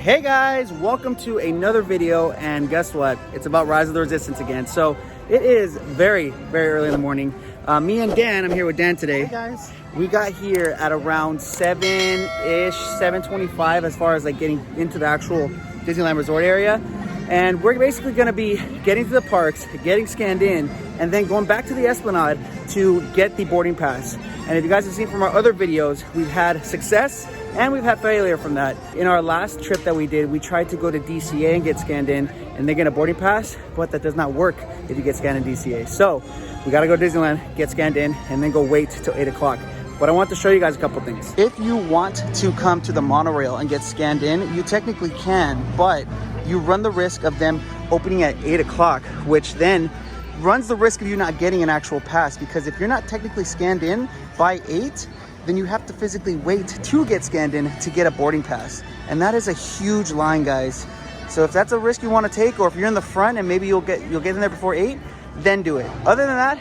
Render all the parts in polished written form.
Hey guys, welcome to another video, and guess what? It's about Rise of the Resistance again. So it is very early in the morning. Me and Dan, I'm here with Dan today. Hey guys. We got here at around 7-ish, 7:25 as far as like getting into the actual Disneyland Resort area. And we're basically gonna be getting to the parks, getting scanned in, and then going back to the Esplanade to get the boarding pass. And if you guys have seen from our other videos, we've had success and we've had failure from that. In our last trip that we did, we tried to go to DCA and get scanned in and then get a boarding pass, but that does not work if you get scanned in DCA. So we gotta go to Disneyland, get scanned in, and then go wait till 8 o'clock. But I want to show you guys a couple things. If you want to come to the monorail and get scanned in, you technically can, but you run the risk of them opening at 8 o'clock, which then runs the risk of you not getting an actual pass, because if you're not technically scanned in by 8, then you have to physically wait to get scanned in to get a boarding pass. And that is a huge line, guys. So if that's a risk you want to take, or if you're in the front and maybe you'll get in there before 8, then do it. Other than that,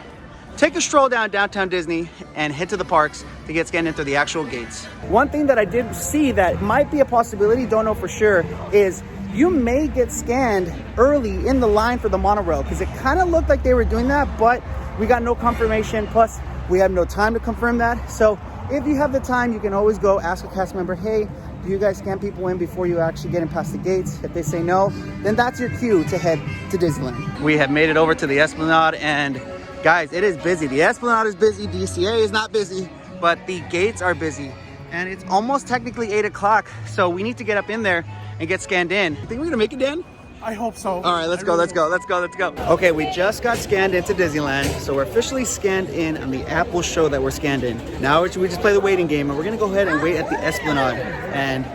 take a stroll down downtown Disney and head to the parks to get scanned in through the actual gates. One thing that I did see that might be a possibility, don't know for sure, is you may get scanned early in the line for the monorail, because it kind of looked like they were doing that, but we got no confirmation. Plus, we have no time to confirm that. So if you have the time, you can always go ask a cast member, hey, do you guys scan people in before you actually get in past the gates? If they say no, then that's your cue to head to Disneyland. We have made it over to the Esplanade, and guys, it is busy. The Esplanade is busy, DCA is not busy, but the gates are busy. And it's almost technically 8 o'clock, so we need to get up in there and get scanned in. You think we're gonna make it, Dan? I hope so. All right, let's go. Okay, we just got scanned into Disneyland, so we're officially scanned in, and the app will show that we're scanned in. Now we just play the waiting game, and we're gonna go ahead and wait at the Esplanade and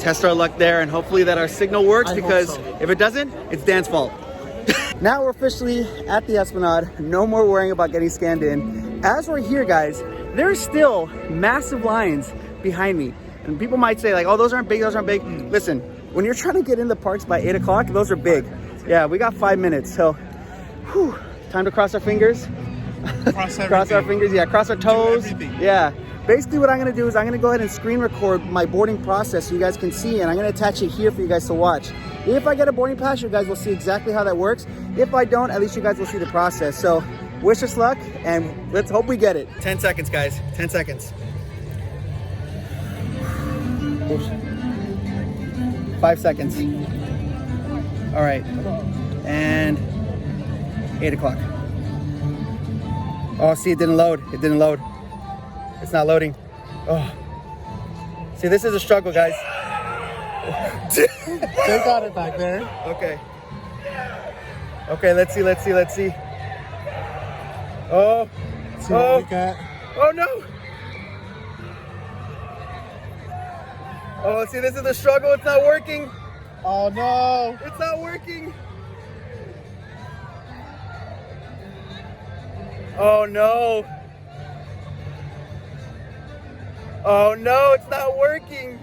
test our luck there, and hopefully that our signal works, because if it doesn't, it's Dan's fault. Now we're officially at the Esplanade. No more worrying about getting scanned in. As we're here, guys, there's still massive lines behind me. And people might say like, oh, those aren't big. Listen, when you're trying to get in the parks by 8 o'clock, those are big. Yeah, we got 5 minutes. So, whew, time to cross our fingers. Cross our fingers, yeah, cross our toes. Yeah. Basically what I'm gonna do is I'm gonna go ahead and screen record my boarding process so you guys can see, and I'm gonna attach it here for you guys to watch. If I get a boarding pass, you guys will see exactly how that works. If I don't, at least you guys will see the process. So wish us luck, and let's hope we get it. 10 seconds, guys, 10 seconds. 5 seconds. All right, and 8 o'clock. Oh, see, it didn't load. It's not loading. Oh, see, this is a struggle, guys. They got it back there. Okay, let's see. Oh, see what we got. Oh no. Oh, see, this is the struggle. It's not working. Oh no. It's not working. Oh no. Oh no, it's not working.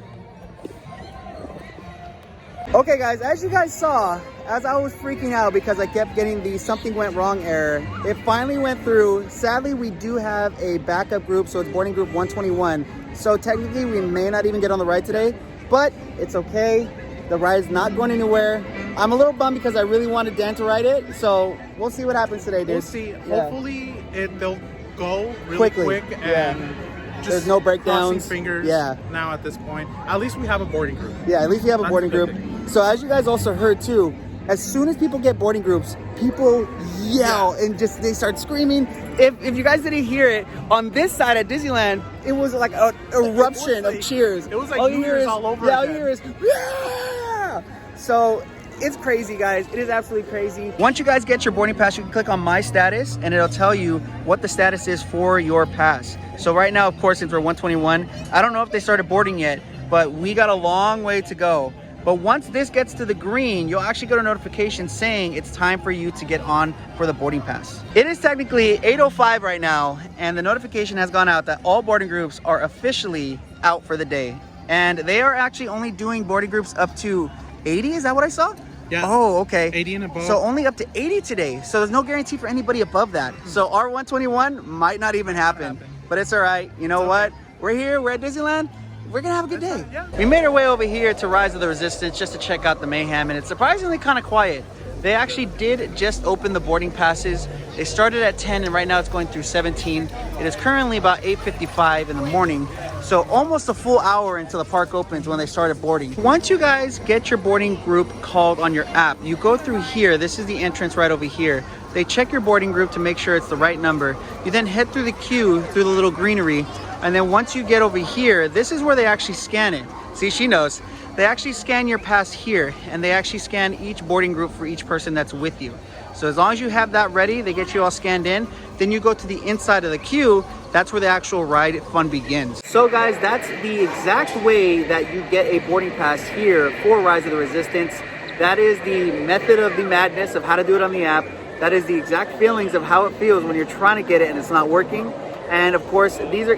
Okay guys, as you guys saw, as I was freaking out because I kept getting the something went wrong error, it finally went through. Sadly, we do have a backup group, so it's boarding group 121. So technically we may not even get on the ride today, but it's okay. The ride's not going anywhere. I'm a little bummed because I really wanted Dan to ride it, so we'll see what happens today, dude. We'll see. Yeah. Hopefully they'll go really quick, and just there's no breakdowns. Crossing fingers now at this point. At least we have a boarding group. Yeah, at least we have a boarding group. So as you guys also heard too, as soon as people get boarding groups, people yell and just they start screaming. If you guys didn't hear it, on this side at Disneyland, it was like an eruption of cheers. It was like New Year's all over again. All you hear is, yeah! So it's crazy, guys. It is absolutely crazy. Once you guys get your boarding pass, you can click on My Status, and it'll tell you what the status is for your pass. So right now, of course, since we're 121, I don't know if they started boarding yet, but we got a long way to go. But once this gets to the green, you'll actually get a notification saying it's time for you to get on for the boarding pass. It is technically 8:05 right now, and the notification has gone out that all boarding groups are officially out for the day. And they are actually only doing boarding groups up to 80, is that what I saw? Yeah. Oh, okay. 80 and above. So only up to 80 today. So there's no guarantee for anybody above that. So our 121 might not even happen. But it's all right. You know what? We're here. We're at Disneyland. we're gonna have a good day. Yeah. We made our way over here to Rise of the Resistance just to check out the mayhem, and it's surprisingly kind of quiet. They actually did just open the boarding passes. They started at 10 and right now it's going through 17. It is currently about 8:55 in the morning. So almost a full hour until the park opens when they started boarding. Once you guys get your boarding group called on your app, you go through here. This is the entrance right over here. They check your boarding group to make sure it's the right number. You then head through the queue, through the little greenery. And then once you get over here, this is where they actually scan it. See, she knows. They actually scan your pass here, and they actually scan each boarding group for each person that's with you. So as long as you have that ready, they get you all scanned in. Then you go to the inside of the queue. That's where the actual ride fun begins. So guys, that's the exact way that you get a boarding pass here for Rise of the Resistance. That is the method of the madness of how to do it on the app. That is the exact feelings of how it feels when you're trying to get it and it's not working. And of course, these are,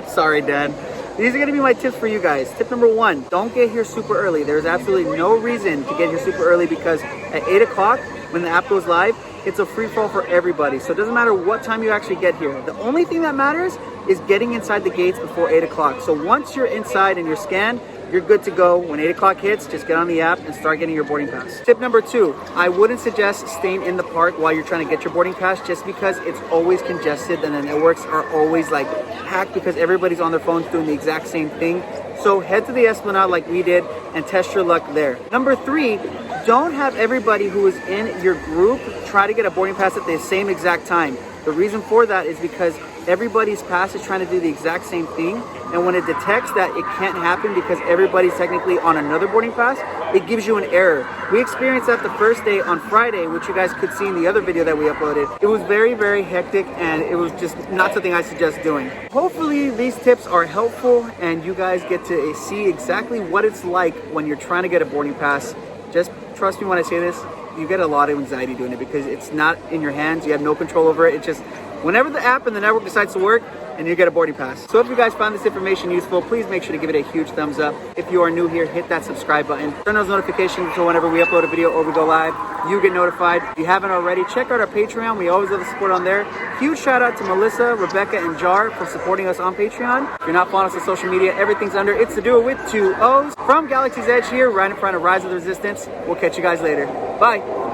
sorry, Dad. These are gonna be my tips for you guys. Tip number 1, don't get here super early. There's absolutely no reason to get here super early because at 8 o'clock, when the app goes live, it's a free for all for everybody. So it doesn't matter what time you actually get here. The only thing that matters is getting inside the gates before 8 o'clock. So once you're inside and you're scanned, you're good to go. When 8 o'clock hits, just get on the app and start getting your boarding pass. Tip number 2, I wouldn't suggest staying in the park while you're trying to get your boarding pass just because it's always congested and the networks are always like packed because everybody's on their phones doing the exact same thing. So head to the Esplanade like we did and test your luck there. Number 3, don't have everybody who is in your group try to get a boarding pass at the same exact time. The reason for that is because everybody's pass is trying to do the exact same thing, and when it detects that it can't happen because everybody's technically on another boarding pass, it gives you an error. We experienced that the first day on Friday, which you guys could see in the other video that we uploaded. It was very, very hectic, and it was just not something I suggest doing. Hopefully these tips are helpful and you guys get to see exactly what it's like when you're trying to get a boarding pass. Just trust me when I say this, you get a lot of anxiety doing it because it's not in your hands. You have no control over it. It's just whenever the app and the network decides to work, and you get a boarding pass. So if you guys found this information useful, please make sure to give it a huge thumbs up. If you are new here, hit that subscribe button. Turn those notifications so whenever we upload a video or we go live, you get notified. If you haven't already, check out our Patreon. We always love the support on there. Huge shout out to Melissa, Rebecca, and Jar for supporting us on Patreon. If you're not following us on social media, everything's under It's the Duo with 2 O's. From Galaxy's Edge here, right in front of Rise of the Resistance. We'll catch you guys later. Bye.